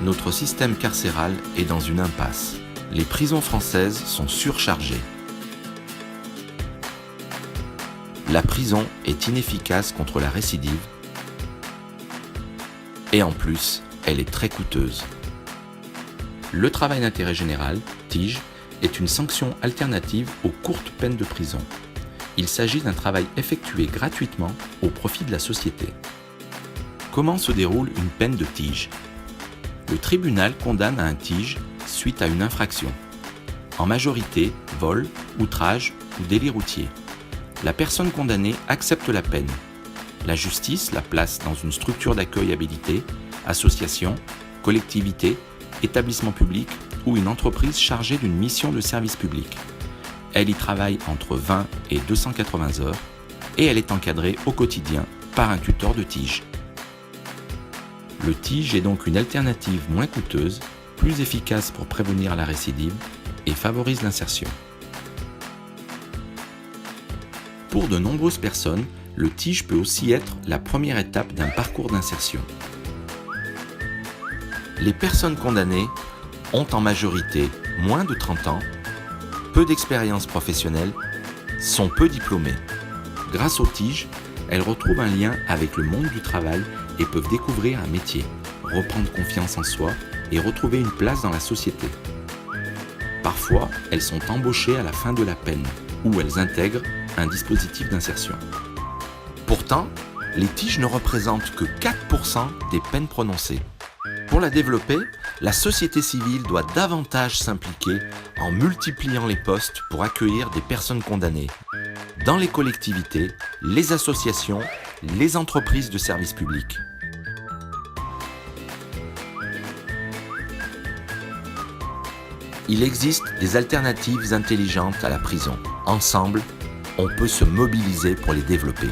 notre système carcéral est dans une impasse. Les prisons françaises sont surchargées. La prison est inefficace contre la récidive et en plus, elle est très coûteuse. Le travail d'intérêt général, TIG, est une sanction alternative aux courtes peines de prison. Il s'agit d'un travail effectué gratuitement au profit de la société. Comment se déroule une peine de TIG ? Le tribunal condamne à un TIG suite à une infraction. En majorité, vol, outrage ou délit routier. La personne condamnée accepte la peine. La justice la place dans une structure d'accueil habilitée, association, collectivité, établissement public ou une entreprise chargée d'une mission de service public. Elle y travaille entre 20 et 280 heures et elle est encadrée au quotidien par un tuteur de TIG. Le TIG est donc une alternative moins coûteuse, plus efficace pour prévenir la récidive et favorise l'insertion. Pour de nombreuses personnes, le TIG peut aussi être la première étape d'un parcours d'insertion. Les personnes condamnées ont en majorité moins de 30 ans, peu d'expérience professionnelle, sont peu diplômées. Grâce au TIG, elles retrouvent un lien avec le monde du travail et peuvent découvrir un métier, reprendre confiance en soi et retrouver une place dans la société. Parfois, elles sont embauchées à la fin de la peine, où elles intègrent un dispositif d'insertion. Pourtant, les TIG ne représentent que 4% des peines prononcées. Pour la développer, la société civile doit davantage s'impliquer en multipliant les postes pour accueillir des personnes condamnées. Dans les collectivités, les associations, les entreprises de services publics. Il existe des alternatives intelligentes à la prison. Ensemble, on peut se mobiliser pour les développer.